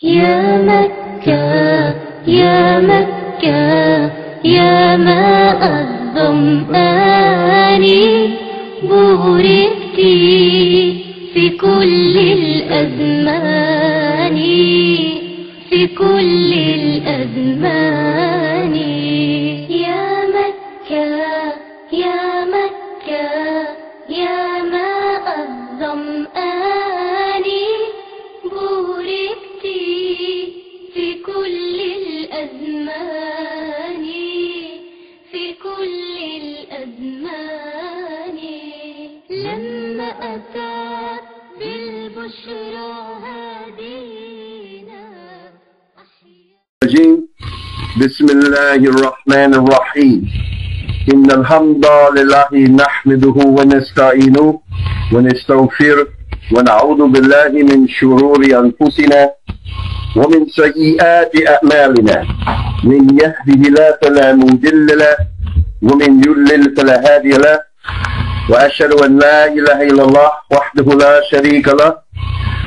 يا مكة يا مكة يا ماء الظمآن بوركت في كل الأزمان في كل الأزمان يا مكة يا مكة يا ماء الظمآن بوركت في كل الأزمان في كل الأزمان لما أتى بالبشرى هادينا بسم الله الرحمن الرحيم إن الحمد لله نحمده ونستعينه ونستغفره ونعوذ بالله من شرور أنفسنا ومن سيئات أعمالنا من يهده الله فلا مضل له ومن يضلل فلا هادي له وأشهد أن لا إله إلا الله وحده لا شريك له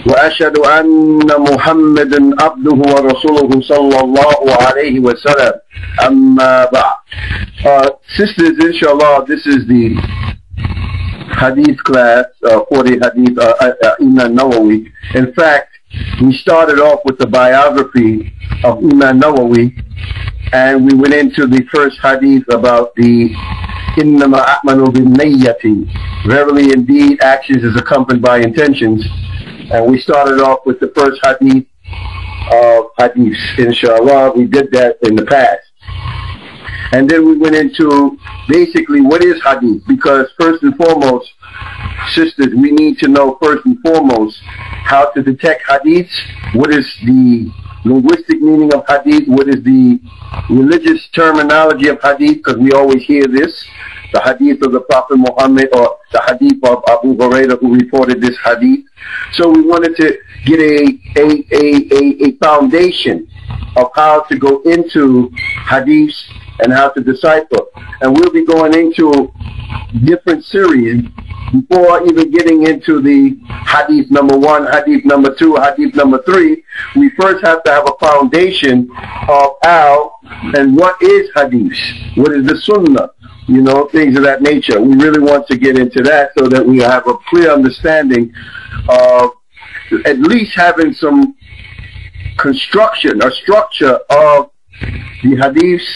وأشهد أن محمدا عبده ورسوله صلى الله عليه وسلم أما بعد. Sisters, inshallah, this is the hadith class for the hadith Imam Nawawi. In fact, we started off with the biography of Imam Nawawi, and we went into the first hadith about the إِنَّمَا أَعْمَلُ بِالنِّيَّةِ. Verily, indeed, actions is accompanied by intentions. And we started off with the first hadith of hadiths. Inshallah, we did that in the past. And then we went into basically what is hadith, because first and foremost, sisters, we need to know first and foremost how to detect hadiths, what is the linguistic meaning of hadith, what is the religious terminology of hadith, because we always hear this, the hadith of the Prophet Muhammad or the hadith of Abu Hurairah who reported this hadith. So we wanted to get a foundation of how to go into hadiths and how to decipher. And we'll be going into different series before even getting into the hadith number 1, hadith number 2, hadith number 3. We first have to have a foundation of how and what is hadith, what is the sunnah, you know, things of that nature. We really want to get into that so that we have a clear understanding of at least having some construction or structure of the hadiths,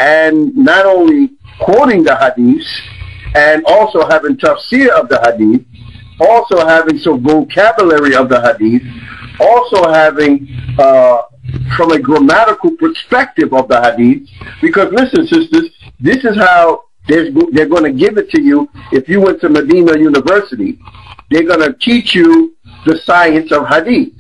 and not only quoting the hadiths and also having tafsir of the hadith, also having some vocabulary of the hadith, also having from a grammatical perspective of the hadith. Because listen, sisters, this is how they're going to give it to you. If you went to Medina University, they're going to teach you the science of hadith.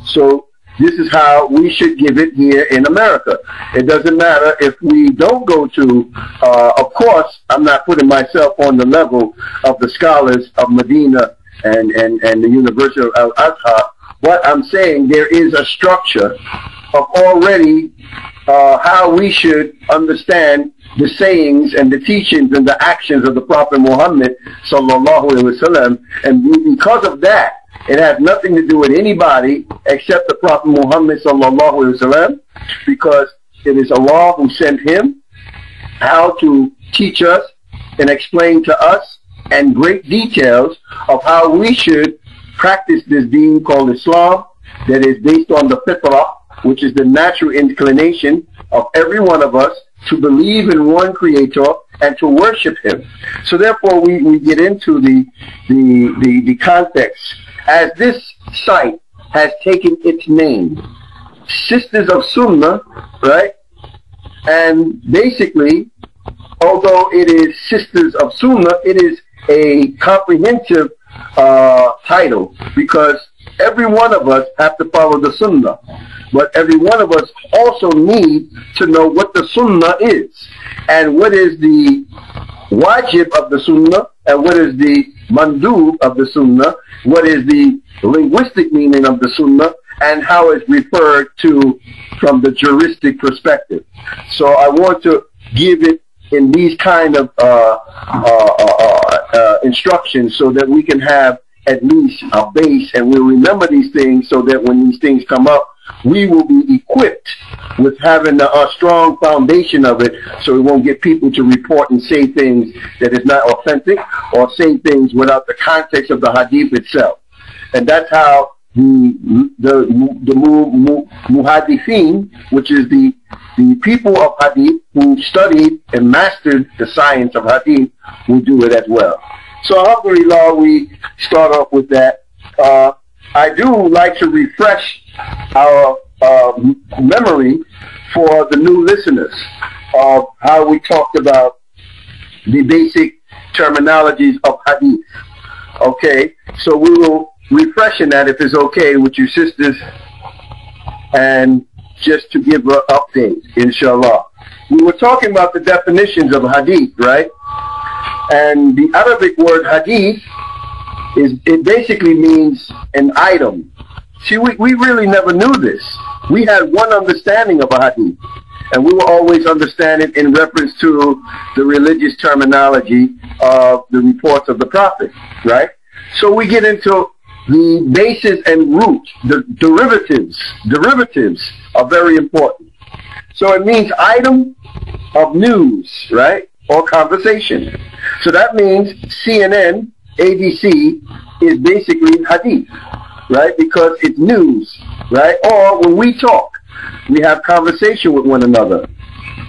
So this is how we should give it here in America. It doesn't matter if we don't go to, of course, I'm not putting myself on the level of the scholars of Medina and the University of Al-Azhar, but I'm saying there is a structure of already how we should understand the sayings and the teachings and the actions of the Prophet Muhammad sallallahu alaihi wasallam. And because of that, it has nothing to do with anybody except the Prophet Muhammad sallallahu alaihi wasallam, because it is Allah who sent him how to teach us and explain to us in great details of how we should practice this deen called Islam, that is based on the fitrah, which is the natural inclination of every one of us to believe in one creator and to worship him. So therefore we get into the context. As this site has taken its name, Sisters of Sunnah, right? And basically, although it is Sisters of Sunnah, it is a comprehensive title, because every one of us have to follow the Sunnah. But every one of us also need to know what the Sunnah is, and what is the wajib of the Sunnah, and what is the mandub of the Sunnah, what is the linguistic meaning of the Sunnah, and how it's referred to from the juristic perspective. So I want to give it in these kind of instructions so that we can have at least a base, and we'll remember these things so that when these things come up, we will be equipped with having a strong foundation of it, so we won't get people to report and say things that is not authentic, or say things without the context of the hadith itself. And that's how the muhaddithin, which is the people of hadith who studied and mastered the science of hadith, will do it as well. So alhamdulillah, we start off with that. I do like to refresh our memory for the new listeners of how we talked about the basic terminologies of hadith. Okay, so we will refreshing that, if it's okay with you sisters, and just to give an update, inshallah. We were talking about the definitions of hadith, right? And the Arabic word hadith it basically means an item. See, we really never knew this. We had one understanding of a hadith, and we will always understand it in reference to the religious terminology of the reports of the Prophet, right? So we get into the basis and root, the derivatives. Derivatives are very important. So it means item of news, right? Or conversation. So that means CNN, ABC is basically hadith, right? Because it's news, right? Or when we talk, we have conversation with one another.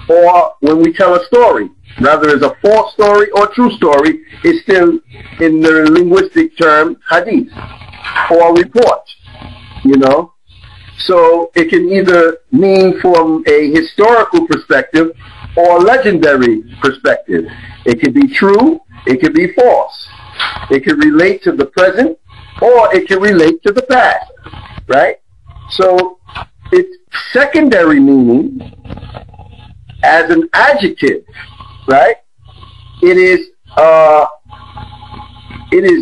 Or when we tell a story, rather as a false story or true story, it's still in the linguistic term hadith. Or report, you know. So it can either mean from a historical perspective or legendary perspective. It could be true, it could be false. It could relate to the present, or it can relate to the past, right? So its secondary meaning as an adjective, right? It is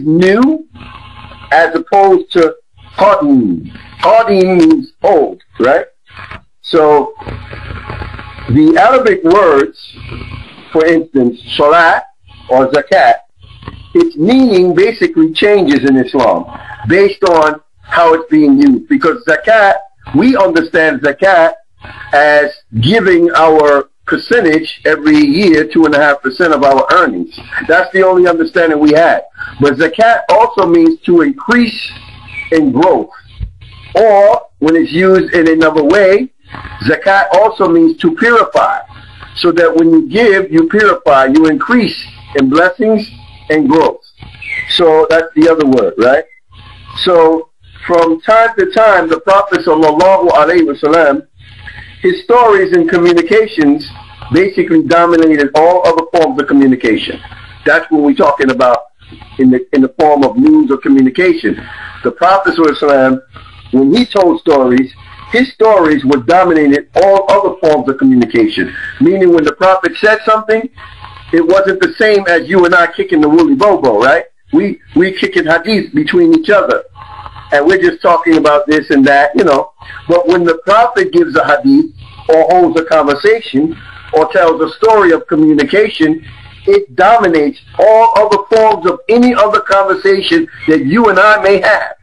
new, as opposed to qadim. Qadim means old, right? So the Arabic words, for instance, salat or zakat, its meaning basically changes in Islam based on how it's being used. Because zakat, we understand zakat as giving our percentage every year, 2.5% of our earnings. That's the only understanding we had. But zakat also means to increase in growth. Or when it's used in another way, zakat also means to purify. So that when you give, you purify, you increase in blessings and growth. So that's the other word, right? So from time to time, the Prophet sallallahu alaihi wasallam, his stories and communications basically dominated all other forms of communication. That's what we're talking about in the form of news or communication. The Prophet ﷺ, when he told stories, his stories were dominated all other forms of communication. Meaning when the Prophet said something, it wasn't the same as you and I kicking the woolly bobo, right? We kicking hadith between each other. And we're just talking about this and that, you know. But when the Prophet gives a hadith, or holds a conversation, or tells a story of communication, it dominates all other forms of any other conversation that you and I may have.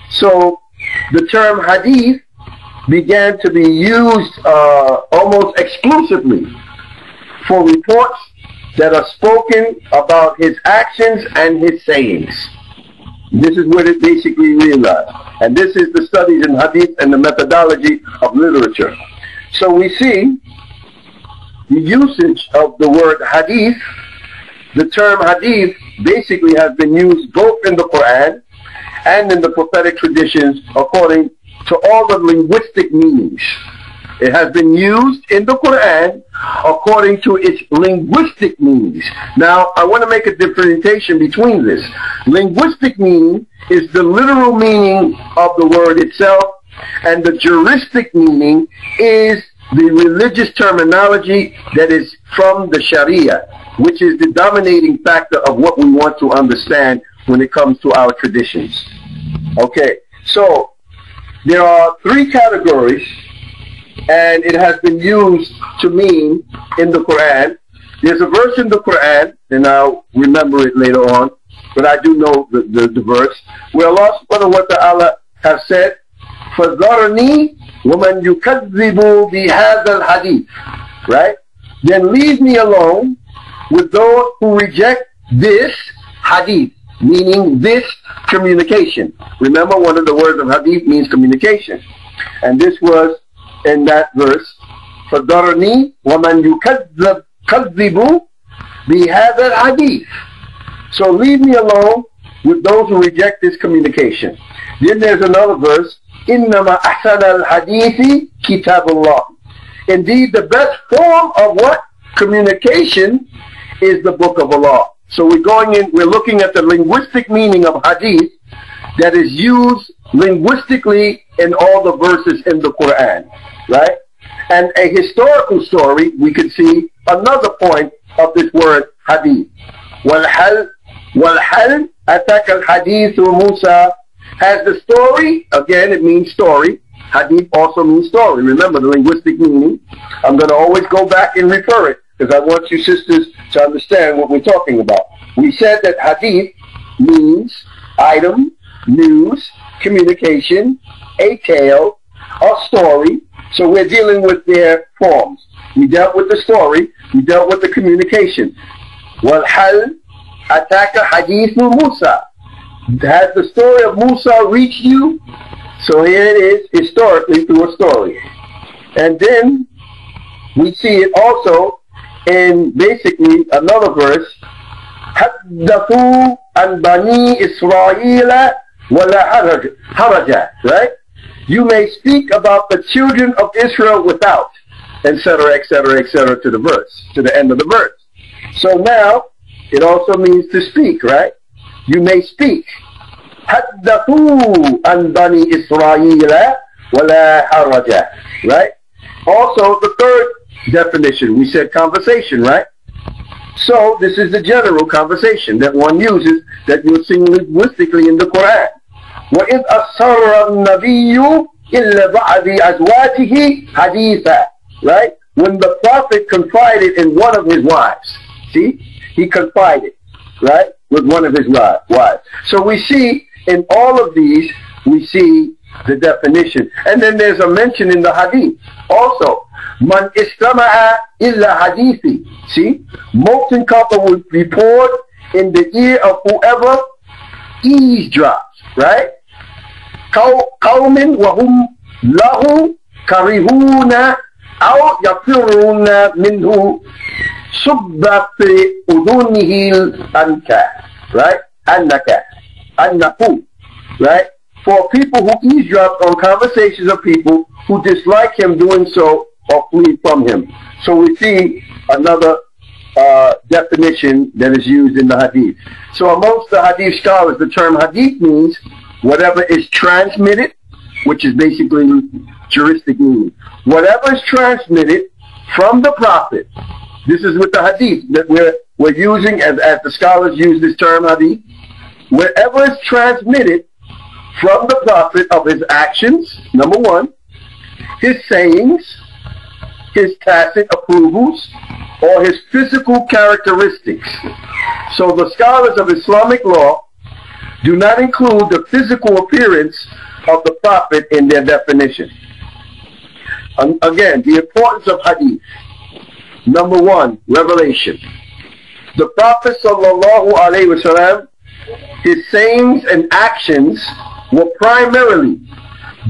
So the term hadith began to be used almost exclusively for reports that are spoken about his actions and his sayings. This is what it basically realized. And this is the studies in hadith and the methodology of literature. So we see the usage of the word hadith. The term hadith basically has been used both in the Quran and in the prophetic traditions according to all the linguistic meanings. It has been used in the Quran according to its linguistic meanings. Now, I want to make a differentiation between this. Linguistic meaning is the literal meaning of the word itself, and the juristic meaning is the religious terminology that is from the Sharia, which is the dominating factor of what we want to understand when it comes to our traditions. Okay, so there are three categories, and it has been used to mean in the Quran. There's a verse in the Quran, and I'll remember it later on, but I do know the verse, where Allah subhanahu wa ta'ala has said, فَذَرْنِي وَمَنْ يُكَذِّبُ بِهَذَا الْحَدِيثِ. Right? Then leave me alone with those who reject this hadith, meaning this communication. Remember, one of the words of hadith means communication. And this was in that verse, فَذَرْنِي وَمَنْ يُكَذِّبُ بِهَذَا الْحَدِيثِ. So leave me alone with those who reject this communication. Then there's another verse, إِنَّمَا أَحْسَنَ الْحَدِيثِ كِتَابُ اللَّهِ. Indeed, the best form of what? Communication is the book of Allah. So we're looking at the linguistic meaning of hadith that is used linguistically in all the verses in the Quran, right? And a historical story, we could see another point of this word hadith. وَالْحَلْ أَتَاكَ الْحَدِيثُ مُوسَى. Has the story, again it means story. Hadith also means story. Remember the linguistic meaning. I'm going to always go back and refer it because I want you sisters to understand what we're talking about. We said that hadith means item, news, communication, a tale, a story. So we're dealing with their forms. We dealt with the story. We dealt with the communication. وَالْحَلْ أَتَاكَ حَدِيثُ مُوسَى. Has the story of Musa reached you? So here it is, historically through a story. And then we see it also in basically another verse. حَدَّثُوا عَنْ بَنِي إِسْرَائِيلَ وَلَا حَرَجَ. Right? You may speak about the children of Israel without, etc., etc., etc., to the verse, to the end of the verse. So now, it also means to speak, right? You may speak. حَدَّثُوا عَنْ بَنِي إِسْرَائِيلَ وَلَا حَرَجَ. Right? Also, the third definition, we said conversation, right? So, this is the general conversation that one uses, that you'll see linguistically in the Quran. وَإِذْ أَسَرَّ النَّبِيُّ إِلَّا بَعْدِ أَزْوَاجِهِ حَدِيثًا. Right? When the Prophet confided in one of his wives. See? He confided, right, with one of his wives. So we see in all of these, we see the definition. And then there's a mention in the hadith. Also, Man istama'a illa hadithi. See? Molten copper will report in the ear of whoever eavesdrops, right? Qawmin wa hum lahu karihuna aw yafiruna minhu subba fi udunihi anka. Right? Annaku. Right? For people who eavesdrop on conversations of people who dislike him doing so or flee from him. So we see another definition that is used in the hadith. So amongst the hadith scholars, the term hadith means whatever is transmitted, which is basically juristic meaning. Whatever is transmitted from the Prophet. This is with the hadith that we're using as the scholars use this term hadith. Whatever is transmitted from the Prophet of his actions, number one, his sayings, his tacit approvals, or his physical characteristics. So the scholars of Islamic law do not include the physical appearance of the Prophet in their definition. Again, the importance of hadith. Number one, revelation. The Prophet sallallahu alaihi wasallam, his sayings and actions were primarily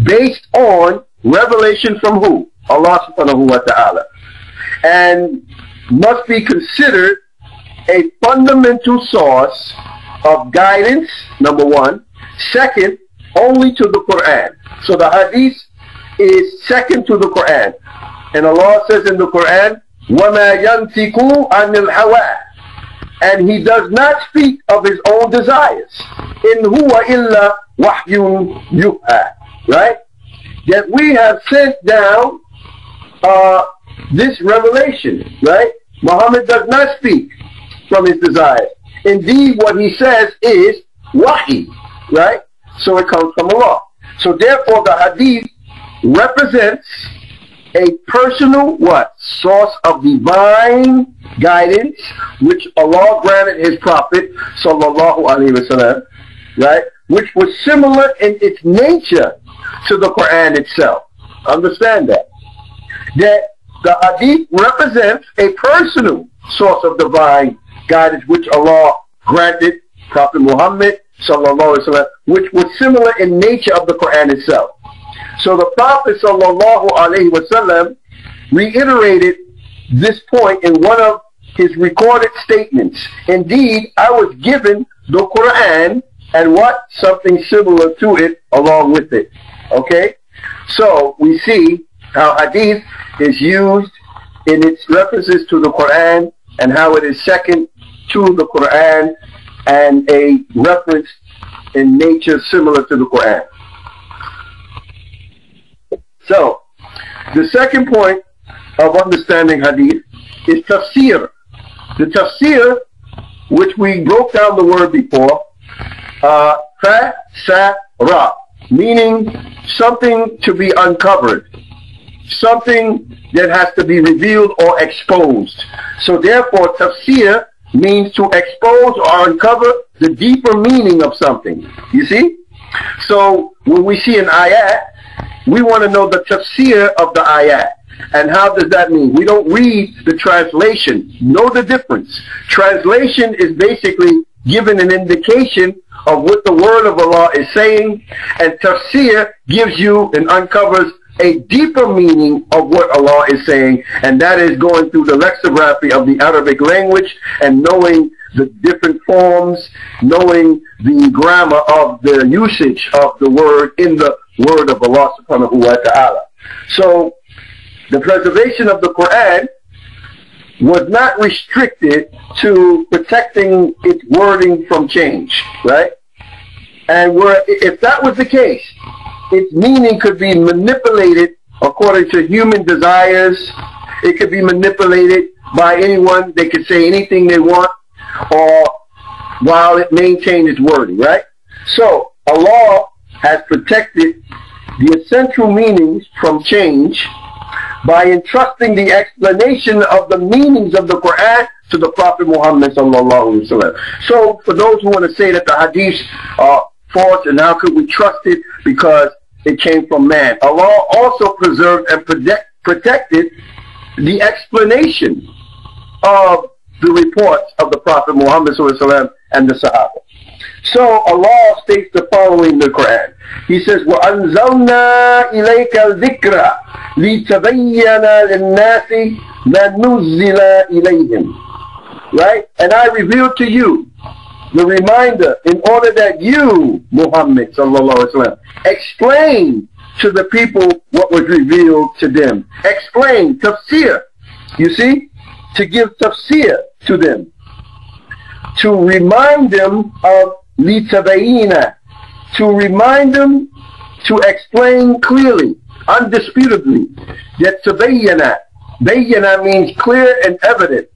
based on revelation from who? Allah subhanahu wa ta'ala. And must be considered a fundamental source of guidance, number one. Second, only to the Quran. So the hadith is second to the Quran. And Allah says in the Quran, وَمَا يَنْتِقُ عَنِ الْهَوَىٰ. And he does not speak of his own desires. إِنْ هُوَ إِلَّا وَحْيٌ يُوحَىٰ. Right? That we have sent down this revelation. Right? Muhammad does not speak from his desires. Indeed, what he says is wahi. Right? So it comes from Allah. So therefore the hadith represents a personal what? Source of divine guidance which Allah granted his Prophet sallallahu alaihi wasallam, right? Which was similar in its nature to the Quran itself. Understand that. That the hadith represents a personal source of divine guidance which Allah granted Prophet Muhammad sallallahu alaihi wasallam, which was similar in nature of the Quran itself. So the Prophet sallallahu alaihi wasallam reiterated this point in one of his recorded statements. Indeed, I was given the Quran and what? Something similar to it along with it. Okay? So we see how hadith is used in its references to the Quran and how it is second to the Quran and a reference in nature similar to the Quran. So, the second point of understanding hadith is tafsir. The tafsir, which we broke down the word before, fasara, meaning something to be uncovered, something that has to be revealed or exposed. So therefore, tafsir means to expose or uncover the deeper meaning of something. You see? So when we see an ayat, we want to know the tafsir of the ayat. And how does that mean? We don't read the translation. Know the difference. Translation is basically giving an indication of what the word of Allah is saying, and tafsir gives you and uncovers a deeper meaning of what Allah is saying, and that is going through the lexicography of the Arabic language and knowing the different forms, knowing the grammar of the usage of the word in the word of Allah subhanahu wa ta'ala. So the preservation of the Quran was not restricted to protecting its wording from change, right? And if that was the case, its meaning could be manipulated according to human desires. It could be manipulated by anyone. They could say anything they want, or while it maintained its wording, right? So Allah has protected the essential meanings from change by entrusting the explanation of the meanings of the Quran to the Prophet Muhammad sallallahu alaihi wasallam. So for those who want to say that the hadiths are false and how could we trust it because it came from man, Allah also preserved and protected the explanation of the reports of the Prophet Muhammad sallallahu alaihi wasallam and the Sahaba. So Allah states the following in the Quran. He says, وَأَنزَلْنَا إِلَيْكَ الذِّكْرَ لِتَبَيَّنَ لِلنَّاسِ مَا نُزِّلَ إِلَيْهِمْ. Right? And I revealed to you the reminder in order that you, Muhammad sallallahu alaihi wasallam, explain to the people what was revealed to them. Explain, tafsir. You see? To give tafsir to them. To remind them of litabayina, to remind them to explain clearly, undisputably, that tabayyana, bayyana means clear and evident,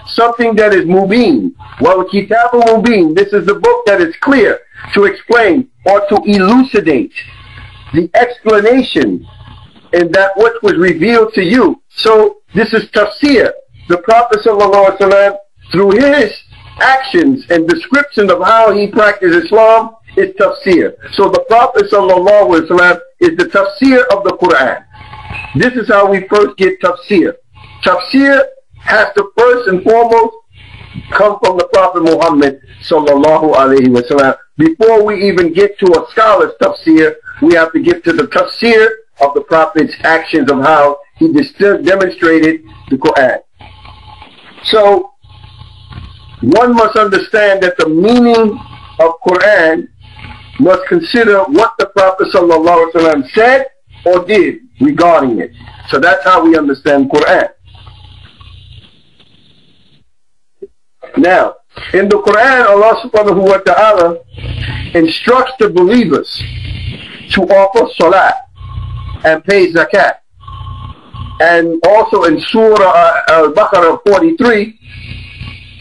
something that is mubin. Well, kitabu mubin, this is the book that is clear, to explain or to elucidate the explanation in that which was revealed to you. So this is tafsir. The Prophet sallallahu alaihi wasallam, through his actions and description of how he practiced Islam, is tafsir. So the Prophet sallallahu alaihi wasallam is the tafsir of the Quran. This is how we first get tafsir. Tafsir has to first and foremost come from the Prophet Muhammad sallallahu alaihi wasallam. Before we even get to a scholar's tafsir, we have to get to the tafsir of the Prophet's actions of how he demonstrated the Quran. So one must understand that the meaning of Quran must consider what the Prophet sallallahu alaihi wasallam said or did regarding it. So that's how we understand Quran. Now, in the Quran, Allah subhanahu wa ta'ala instructs the believers to offer salat and pay zakat. And also in Surah Al-Baqarah 43,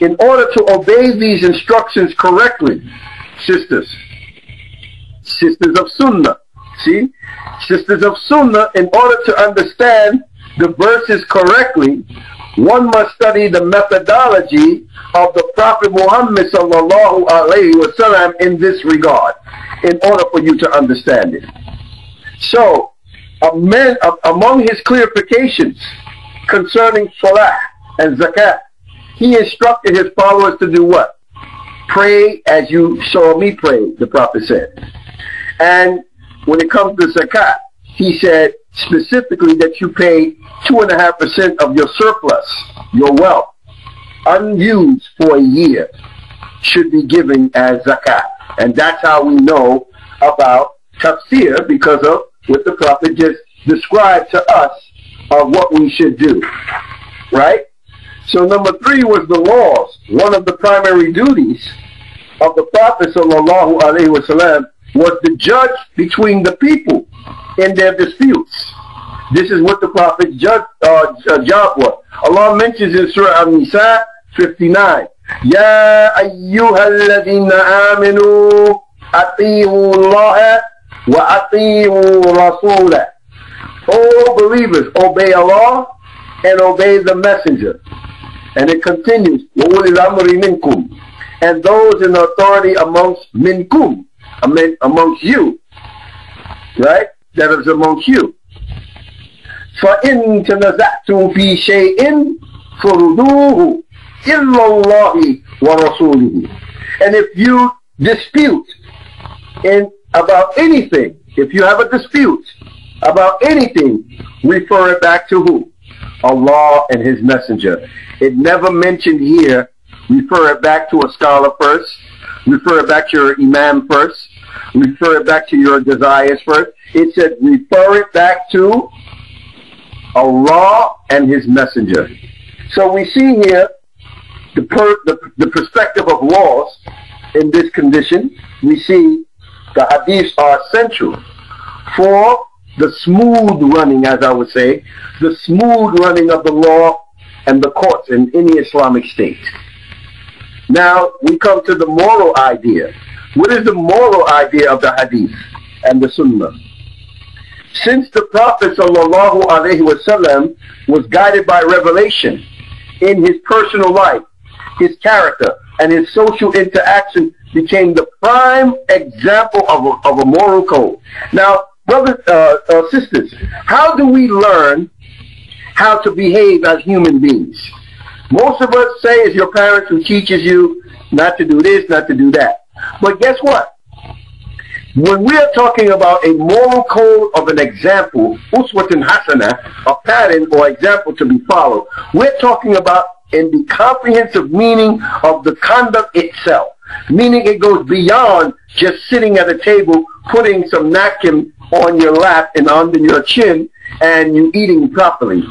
in order to obey these instructions correctly, sisters of Sunnah, see? Sisters of Sunnah, in order to understand the verses correctly, one must study the methodology of the Prophet Muhammad sallallahu alaihi wasallam in this regard, in order for you to understand it. So, among his clarifications concerning salah and zakat, he instructed his followers to do what? Pray as you saw me pray, the Prophet said. And when it comes to zakat, he said specifically that you pay 2.5% of your surplus, your wealth, unused for a year, should be given as zakat. And that's how we know about tafsir, because of what the Prophet just described to us of what we should do. Right? So number 3 was the laws. One of the primary duties of the Prophet sallallahu alaihi wasallam was to judge between the people in their disputes. This is what the Prophet's job was. Allah mentions in Surah An-Nisa 59, Ya ayyuhalladhina aminu ati'u Allah wa ati'u Rasulah. O believers, obey Allah and obey the Messenger. And it continues, وَأُولِي الْأَمْرِ مِنْكُمْ, and those in authority amongst minkum, amongst you, right? That is amongst you. فَإِن تَنَزَعْتُمْ فِي شَيْءٍ فَرُدُوهُ إِلَّا اللَّهِ وَرَسُولِهِ. And if you dispute about anything, if you have a dispute about anything, refer it back to who? Allah and His Messenger. It never mentioned here, refer it back to a scholar first, refer it back to your imam first, refer it back to your desires first. It said refer it back to Allah and His Messenger. So we see here the perspective of laws in this condition. We see the hadiths are essential for the smooth running, as I would say, the smooth running of the law and the courts in any Islamic state. Now we come to the moral idea. What is the moral idea of the hadith and the sunnah? Since the Prophet sallallahu alaihi wasallam was guided by revelation in his personal life, his character, and his social interaction became the prime example of a moral code. Now, brothers, sisters, how do we learn how to behave as human beings? Most of us say it's your parents who teaches you not to do this, not to do that. But guess what? When we are talking about a moral code of an example, uswatun hasana, a pattern or example to be followed, we're talking about in the comprehensive meaning of the conduct itself. Meaning it goes beyond just sitting at a table, putting some napkin on your lap and under your chin, and you eating properly.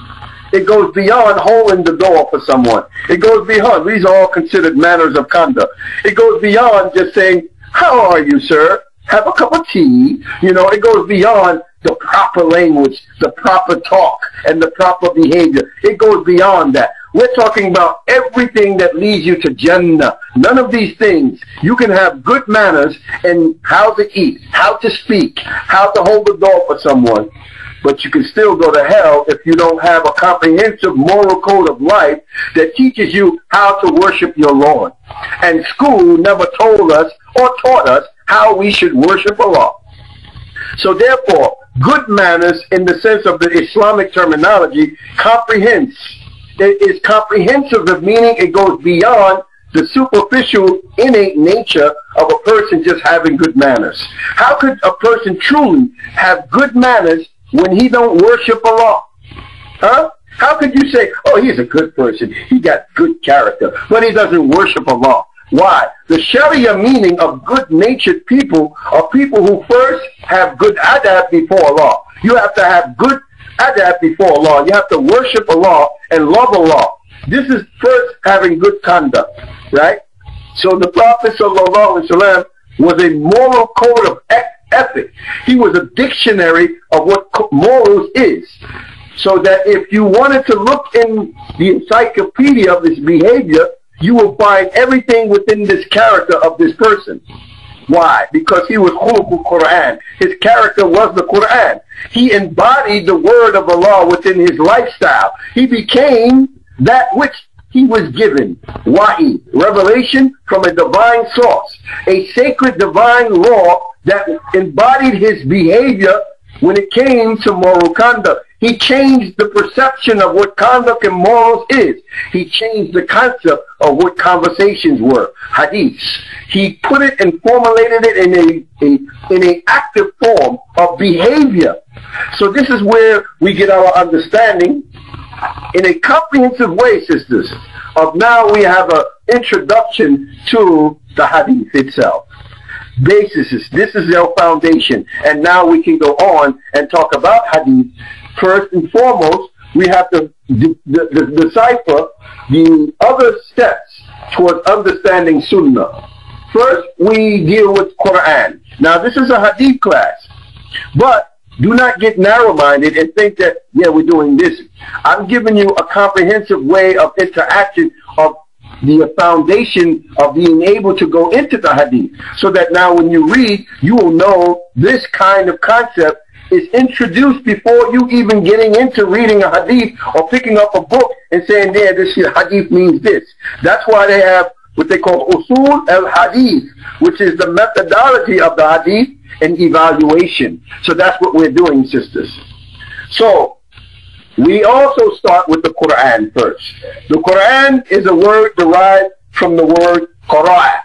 It goes beyond holding the door for someone. It goes beyond, these are all considered manners of conduct. It goes beyond just saying, how are you, sir? Have a cup of tea. You know, it goes beyond the proper language, the proper talk, and the proper behavior. It goes beyond that. We're talking about everything that leads you to Jannah. None of these things. You can have good manners in how to eat, how to speak, how to hold the door for someone, but you can still go to hell if you don't have a comprehensive moral code of life that teaches you how to worship your Lord. And school never told us or taught us how we should worship Allah. So therefore, good manners in the sense of the Islamic terminology comprehends. It is comprehensive, meaning it goes beyond the superficial innate nature of a person just having good manners. How could a person truly have good manners when he don't worship Allah? Huh? How could you say, oh, he's a good person, he got good character, but he doesn't worship Allah? Why? The Sharia meaning of good-natured people are people who first have good adab before Allah. You have to have good adab before Allah. You have to worship Allah and love Allah. This is first having good conduct, right? So the Prophet ﷺ was a moral code of ethic. He was a dictionary of what morals is. So that if you wanted to look in the encyclopedia of this behavior, you will find everything within this character of this person. Why? Because he was khuluqul Quran. His character was the Quran. He embodied the word of Allah within his lifestyle. He became that which he was given. Wahi, revelation from a divine source. A sacred divine law that embodied his behavior when it came to moral conduct. He changed the perception of what conduct and morals is. He changed the concept of what conversations were, hadiths. He put it and formulated it in a active form of behavior. So this is where we get our understanding in a comprehensive way, sisters, of now we have an introduction to the hadith itself. Basis, this is our foundation, and now we can go on and talk about hadith. First and foremost, we have to decipher the other steps towards understanding Sunnah. First, we deal with Quran. Now, this is a hadith class, but do not get narrow-minded and think that, yeah, we're doing this. I'm giving you a comprehensive way of interaction of the foundation of being able to go into the hadith, so that now when you read, you will know this kind of concept is introduced before you even getting into reading a hadith or picking up a book and saying, yeah, this hadith means this. That's why they have what they call usul al-hadith, which is the methodology of the hadith and evaluation. So that's what we're doing, sisters. So we also start with the Quran first. The Quran is a word derived from the word qara'a.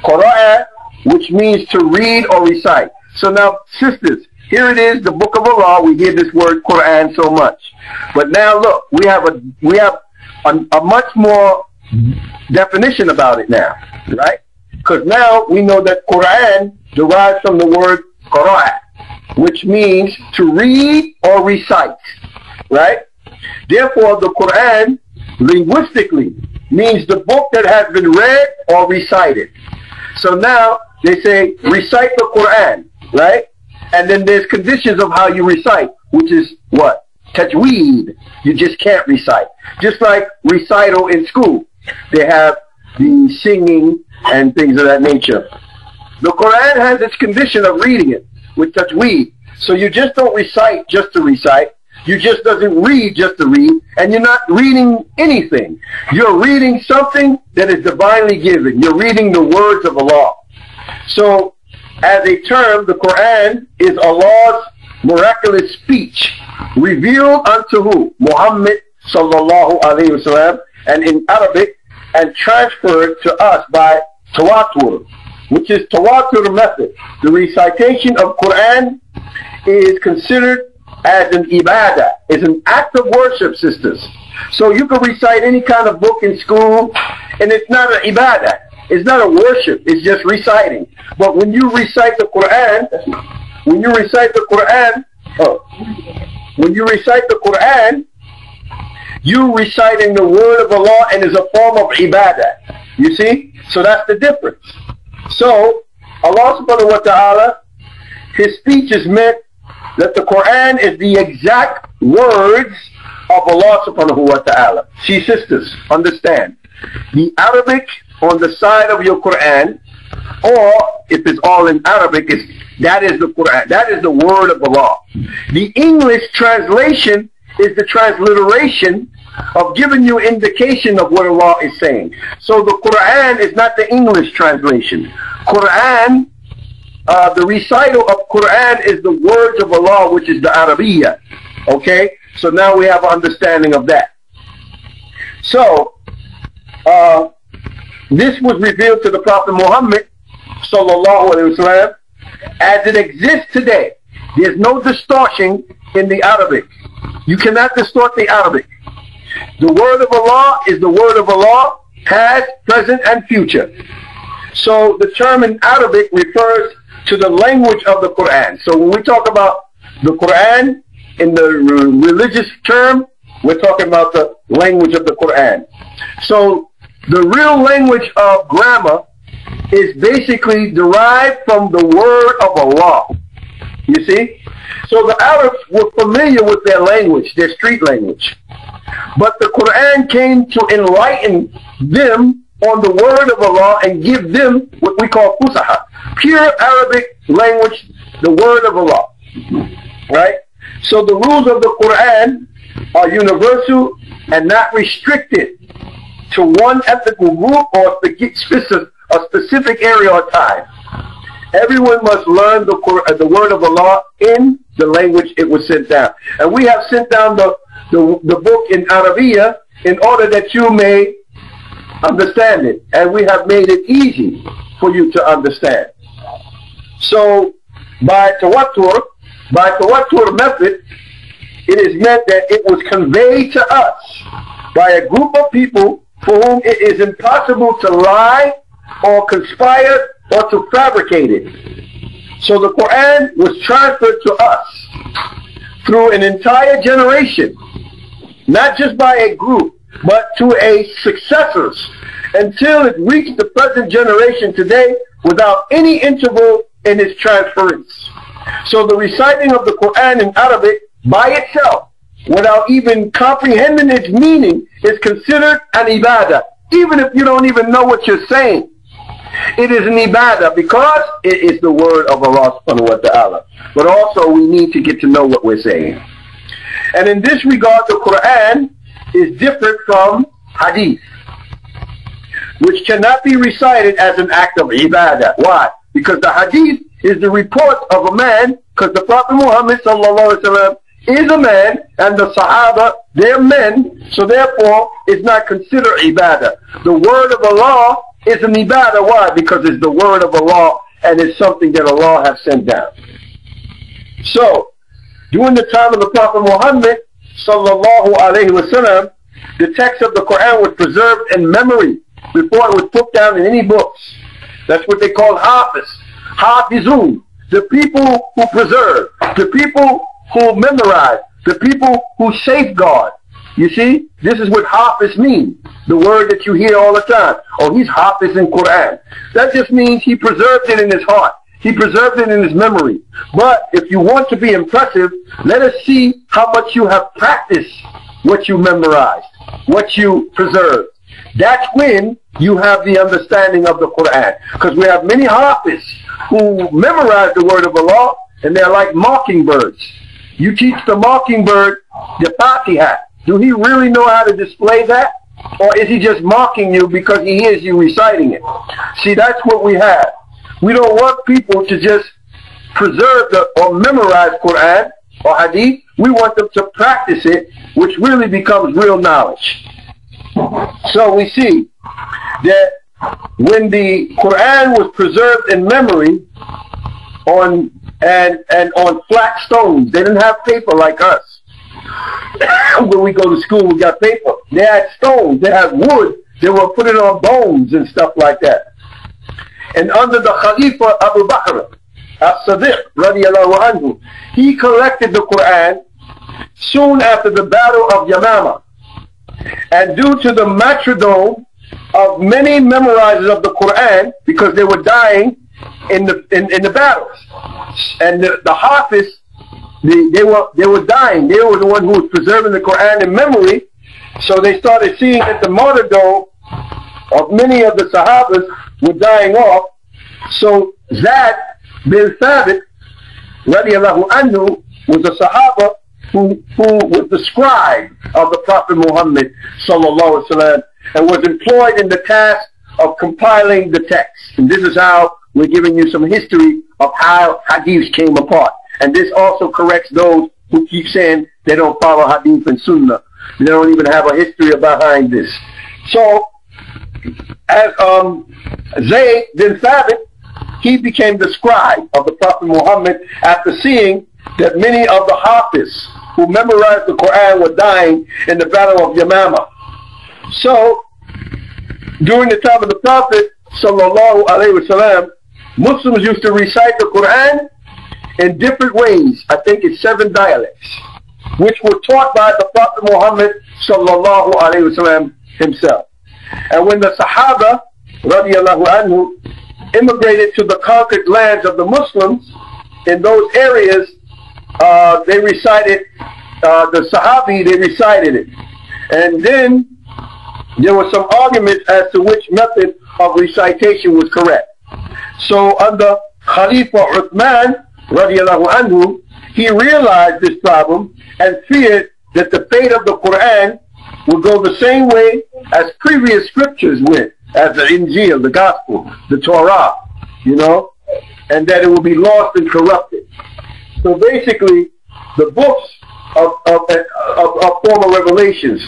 Qara'a, which means to read or recite. So now, sisters, here it is, the book of Allah. We hear this word Quran so much. But now look, we have a much more definition about it now, right? Because now we know that Quran derives from the word qara'a, which means to read or recite, right? Therefore, the Quran linguistically means the book that has been read or recited. So now they say recite the Quran, right? And then there's conditions of how you recite, which is what? Tajweed. You just can't recite. Just like recital in school. They have the singing and things of that nature. The Quran has its condition of reading it with tajweed. So you just don't recite just to recite. You just doesn't read just to read. And you're not reading anything. You're reading something that is divinely given. You're reading the words of Allah. So, as a term, the Quran is Allah's miraculous speech revealed unto who? Muhammad sallallahu alayhi wasallam, and in Arabic, and transferred to us by tawatur, which is tawatur method. The recitation of Quran is considered as an ibadah, is an act of worship, sisters. So you can recite any kind of book in school, and it's not an ibadah. It's not a worship. It's just reciting. But when you recite the Quran, you reciting the word of Allah, and is a form of ibadah. You see? So that's the difference. So Allah subhanahu wa ta'ala, His speech is meant that the Quran is the exact words of Allah subhanahu wa ta'ala. See, sisters, understand. The Arabic on the side of your Quran, or if it's all in Arabic, that is the Quran. That is the word of Allah. The English translation is the transliteration of giving you indication of what Allah is saying. So the Quran is not the English translation. Quran, the recital of Quran is the words of Allah, which is the Arabiya. Okay? So now we have an understanding of that. So, this was revealed to the Prophet Muhammad sallallahu alaihi wasallam as it exists today. There's no distortion in the Arabic. You cannot distort the Arabic. The word of Allah is the word of Allah, past, present, and future. So the term in Arabic refers to the language of the Quran. So when we talk about the Quran in the religious term, we're talking about the language of the Quran. So the real language of grammar is basically derived from the word of Allah. You see? So the Arabs were familiar with their language, their street language. But the Quran came to enlighten them on the word of Allah and give them what we call fusaha, pure Arabic language, the word of Allah. Right? So the rules of the Quran are universal and not restricted to one ethnical group or a specific area or time. Everyone must learn the word of Allah in the language it was sent down. And we have sent down the book in Arabiya in order that you may understand it. And we have made it easy for you to understand. So by tawattur method, it is meant that it was conveyed to us by a group of people for whom it is impossible to lie or conspire or to fabricate it. So the Quran was transferred to us through an entire generation, not just by a group, but to a successors, until it reached the present generation today without any interval in its transference. So the reciting of the Quran in Arabic by itself, without even comprehending its meaning, is considered an ibadah, even if you don't even know what you're saying. It is an ibadah because it is the word of Allah subhanahu wa ta'ala. But also we need to get to know what we're saying. And in this regard, the Quran is different from hadith, which cannot be recited as an act of ibadah. Why? Because the hadith is the report of a man, because the Prophet Muhammad sallallahu alaihi wasallam is a man, and the Sahaba, they're men, so therefore it's not considered ibadah. The word of Allah is an ibadah. Why? Because it's the word of Allah, and it's something that Allah has sent down. So, during the time of the Prophet Muhammad sallallahu alaihi wasallam, the text of the Quran was preserved in memory before it was put down in any books. That's what they call hafiz, hafizun, the people who preserve, the people who memorize, the people who safeguard. You see, this is what hafiz means, the word that you hear all the time. Oh, he's hafiz in Quran. That just means he preserved it in his heart. He preserved it in his memory. But if you want to be impressive, let us see how much you have practiced what you memorized, what you preserved. That's when you have the understanding of the Quran. Because we have many hafiz who memorize the word of Allah, and they're like mockingbirds. You teach the mockingbird the Fatiha. Do he really know how to display that? Or is he just mocking you because he hears you reciting it? See, that's what we have. We don't want people to just preserve or memorize Quran or Hadith. We want them to practice it, which really becomes real knowledge. So we see that when the Quran was preserved in memory on flat stones, they didn't have paper like us. When we go to school, we got paper. They had stones, they had wood, they were putting on bones and stuff like that. And under the Khalifa Abu Bakr as-Siddiq radiallahu anhu, he collected the Quran soon after the battle of Yamama. And due to the martyrdom of many memorizers of the Quran, because they were dying in the battles, and the Hafiz, they were dying. They were the one who was preserving the Quran in memory. So they started seeing that the martyrdom of many of the Sahabas were dying off. So Zayd bin Thabit radiallahu anhu was a Sahaba who was the scribe of the Prophet Muhammad sallallahu alaihi wasallam, and was employed in the task of compiling the text. And this is how we're giving you some history of how hadiths came apart. And this also corrects those who keep saying they don't follow hadith and sunnah. They don't even have a history behind this. So, as Zayd bin Thabit, he became the scribe of the Prophet Muhammad after seeing that many of the Hafiz who memorized the Quran were dying in the battle of Yamama. So, during the time of the Prophet sallallahu alaihi wasallam, Muslims used to recite the Quran in different ways. I think it's 7 dialects, which were taught by the Prophet Muhammad sallallahu alaihi wasallam himself. And when the Sahaba radiallahu anhu immigrated to the conquered lands of the Muslims, in those areas, they recited the Sahabi, they recited it. And then there was some arguments as to which method of recitation was correct. So under Khalifa Uthman radiallahu anhu, he realized this problem and feared that the fate of the Quran would go the same way as previous scriptures went, as the Injil, the Gospel, the Torah, you know. and that it will be lost and corrupted. So basically, the books of former revelations.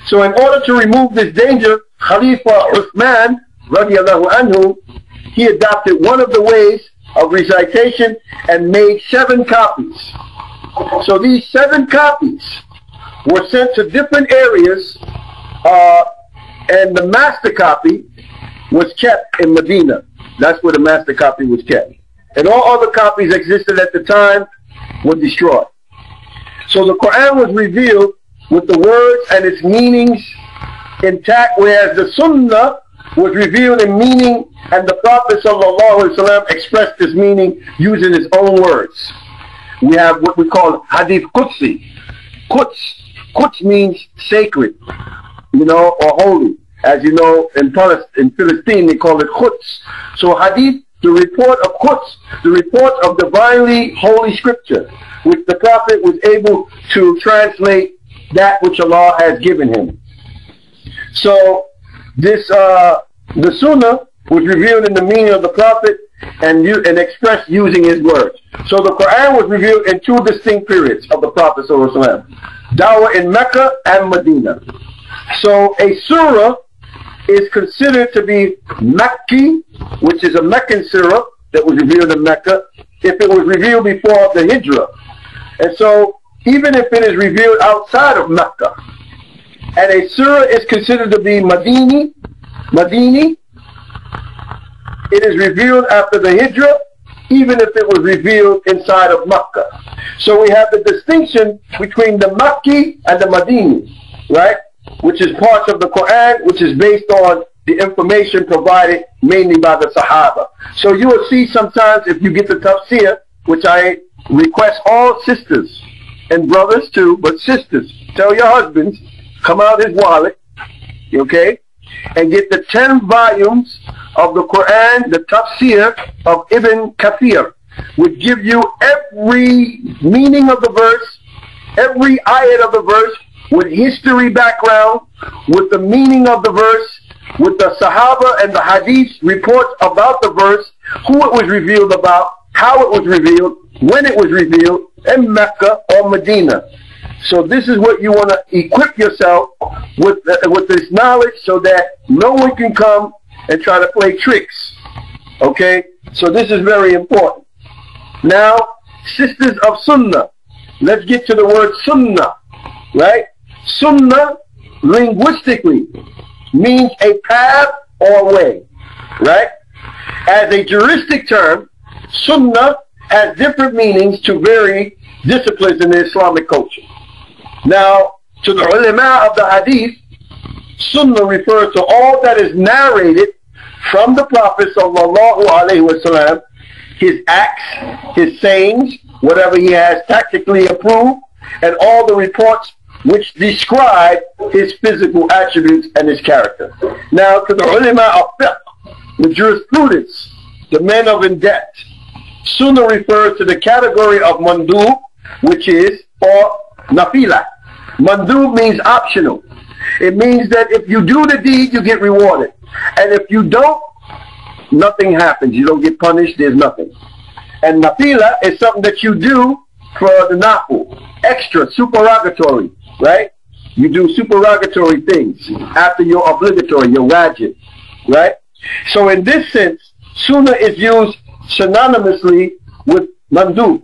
So in order to remove this danger, Khalifa Uthman, radiallahu anhu, he adopted one of the ways of recitation and made 7 copies. So these 7 copies were sent to different areas, and the master copy was kept in Medina. That's where the master copy was kept. And all other copies existed at the time were destroyed. So the Quran was revealed with the words and its meanings intact, whereas the Sunnah was revealed in meaning, and the Prophet ﷺ expressed this meaning using his own words. We have what we call hadith qudsi. Quds means sacred, or holy. As you know, in Palestine they call it Quds. So hadith, the report of Quds, the report of divinely holy scripture, which the Prophet was able to translate that which Allah has given him. So this, the Sunnah was revealed in the meaning of the Prophet and expressed using his words. So the Quran was revealed in 2 distinct periods of the Prophet ﷺ. Dawah in Mecca and Medina. So a surah is considered to be Makki, which is a Meccan surah that was revealed in Mecca, if it was revealed before the Hijrah. And so, even if it is revealed outside of Mecca, and a surah is considered to be Madini, it is revealed after the Hijrah, even if it was revealed inside of Mecca. So we have the distinction between the Makki and the Madini, right? Which is parts of the Quran, which is based on the information provided mainly by the Sahaba. So you will see sometimes if you get the tafsir, which I request all sisters and brothers too, but sisters, tell your husbands, come out his wallet, okay, and get the 10 volumes of the Quran, the tafsir of Ibn Kathir, which give you every meaning of the verse, every ayat of the verse, with history background, with the meaning of the verse, with the Sahaba and the Hadith reports about the verse, who it was revealed about, how it was revealed, when it was revealed, in Mecca or Medina. So this is what you want to equip yourself with this knowledge, so that no one can come and try to play tricks. Okay? So this is very important. Now, sisters of Sunnah, let's get to the word Sunnah, right? Sunnah, linguistically, means a path or way, right? As a juristic term, Sunnah has different meanings to vary disciplines in the Islamic culture. Now, to the ulama of the Hadith, Sunnah refers to all that is narrated from the Prophet ﷺ, his acts, his sayings, whatever he has tactically approved, and all the reports which describe his physical attributes and his character. Now, to the ulama of fiqh, the jurisprudence, the men of in-depth, Sunnah refers to the category of mandub, which is, or nafila. Mandub means optional. It means that if you do the deed, you get rewarded. And if you don't, nothing happens. You don't get punished, there's nothing. And nafila is something that you do for the nafil, extra, supererogatory, right? You do supererogatory things after your obligatory, your wajib, right? So in this sense, sunnah is used synonymously with mandub.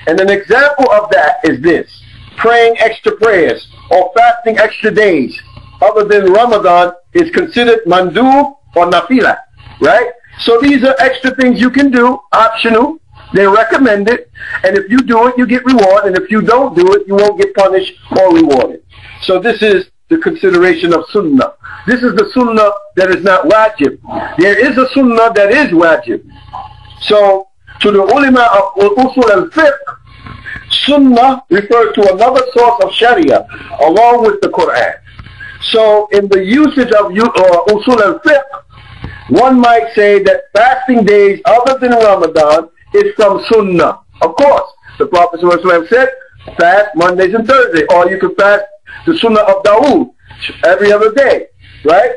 And an example of that is this: praying extra prayers or fasting extra days other than Ramadan is considered mandub or nafila, right? So these are extra things you can do, optional. They're recommended, and if you do it, you get reward, and if you don't do it, you won't get punished or rewarded. So this is the consideration of sunnah. This is the sunnah that is not wajib. There is a sunnah that is wajib. So to the ulama of usul al-fiqh, sunnah refers to another source of sharia along with the Quran. So in the usage of usul al-fiqh, one might say that fasting days other than Ramadan is from sunnah. Of course, the Prophet ﷺ said, fast Mondays and Thursdays, or you could fast the sunnah of Dawood every other day, right?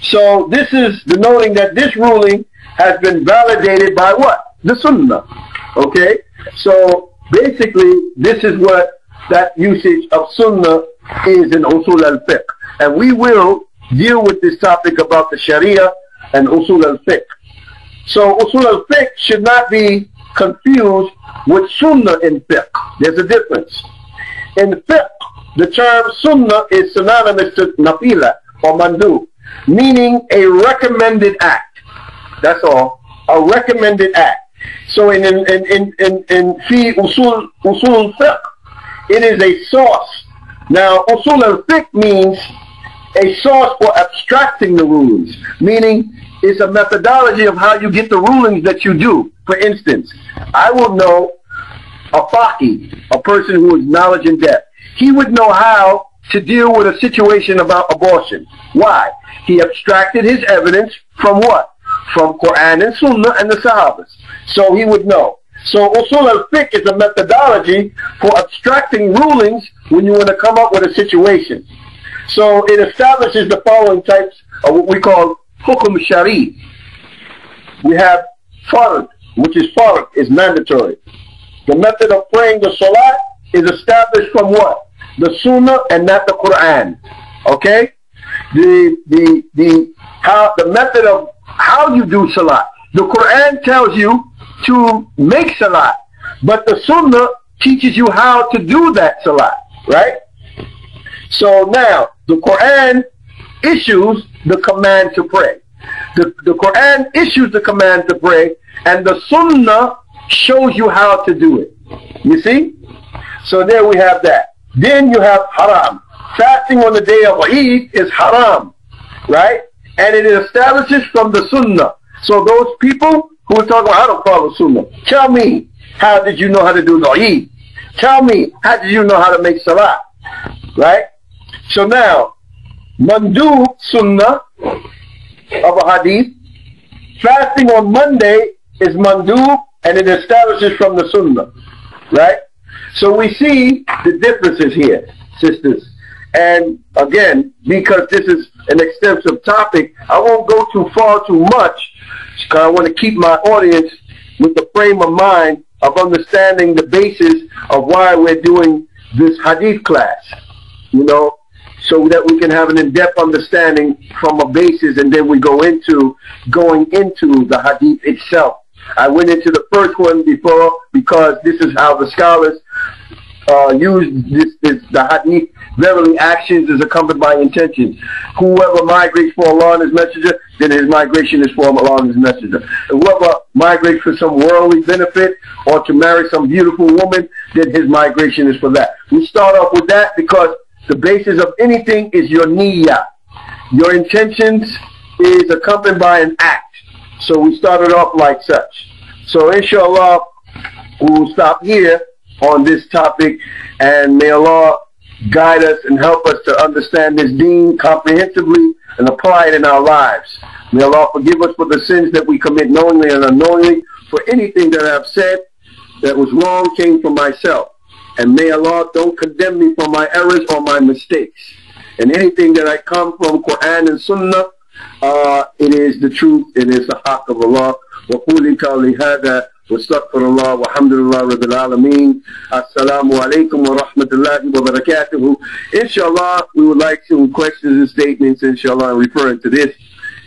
So this is denoting that this ruling has been validated by what? The Sunnah. Okay? So basically, this is what that usage of Sunnah is in Usul al-Fiqh. And we will deal with this topic about the Sharia and Usul al-Fiqh. So Usul al-Fiqh should not be confused with Sunnah in Fiqh. There's a difference. In Fiqh, the term Sunnah is synonymous to Nafila or Mandu, meaning a recommended act. That's all. A recommended act. So in fi usul fiqh, it is a source. Now usul al-fiqh means a source for abstracting the rulings, meaning it's a methodology of how you get the rulings that you do. For instance, I will know a faqih, a person who is knowledge in depth. He would know how to deal with a situation about abortion. Why? He abstracted his evidence from what? From Quran and Sunnah and the Sahabas. So he would know. So Usul al-Fiqh is a methodology for abstracting rulings when you want to come up with a situation. So it establishes the following types of what we call hukum shari. We have fard, which is fard, is mandatory. The method of praying the salat is established from what? The Sunnah and not the Quran. Okay? The method of how you do salat. The Quran tells you to make salat, but the Sunnah teaches you how to do that salat, right? So now, the Quran issues the command to pray. The Quran issues the command to pray, and the Sunnah shows you how to do it. You see? So there we have that. Then you have haram. Fasting on the day of Eid is haram, right? And it establishes from the Sunnah. So those people who are talking about, I don't follow Sunnah. Tell me, how did you know how to do the Eid? Tell me, how did you know how to make Salah? Right? So now, Mandu Sunnah of a Hadith, fasting on Monday is Mandu, and it establishes from the Sunnah. Right? So we see the differences here, sisters. And again, because this is an extensive topic, I won't go too far too much, because I want to keep my audience with the frame of mind of understanding the basis of why we're doing this hadith class, you know, so that we can have an in-depth understanding from a basis, and then we going into the hadith itself. I went into the first one before because this is how the scholars use the hadith. Verily, actions is accompanied by intentions. Whoever migrates for Allah and His Messenger, then his migration is for Allah and His Messenger. And whoever migrates for some worldly benefit or to marry some beautiful woman, then his migration is for that. We start off with that because the basis of anything is your niyyah. Your intentions is accompanied by an act. So we started off like such. So inshallah, we'll stop here on this topic, and may Allah guide us and help us to understand this deen comprehensively and apply it in our lives. May Allah forgive us for the sins that we commit knowingly and unknowingly, for anything that I have said that was wrong came from myself. And may Allah don't condemn me for my errors or my mistakes. And anything that I come from Quran and Sunnah, it is the truth, it is the haqq of Allah. وَقُولِ قَوْلِي هَذَا وَاسْتَغْفِرُ اللَّهَ وَالْحَمْدُ لِلَّهِ رَبِّ الْعَالَمِينَ. Assalamu alaikum wa rahmatullahi wa barakatuhu. Inshallah, we would like some questions and statements, inshallah, referring to this,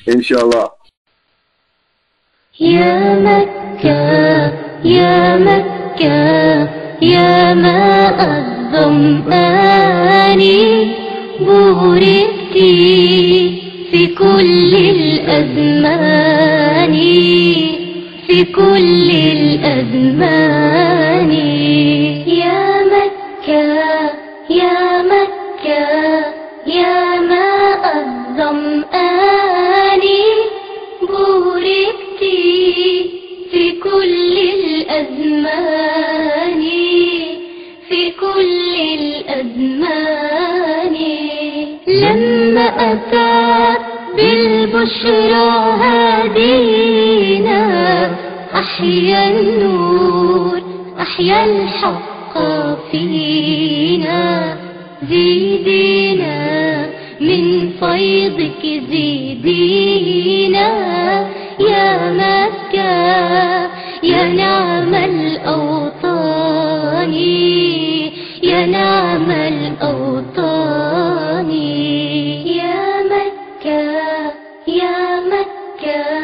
inshallah. يا مكة يا مكة يا ماء الظمآن بوركت في كل الأزمان في كل الأزمان يا مكة يا مكة يا ماء الظمآن بوركت في كل الأزمان في كل الأزمان لما أتى بالبشرى هادينا أحيا النور أحيا الحق فينا زيدينا من فيضك زيدينا يا ما يا نعم الأوطان، يا نعم الأوطان، يا مكة يا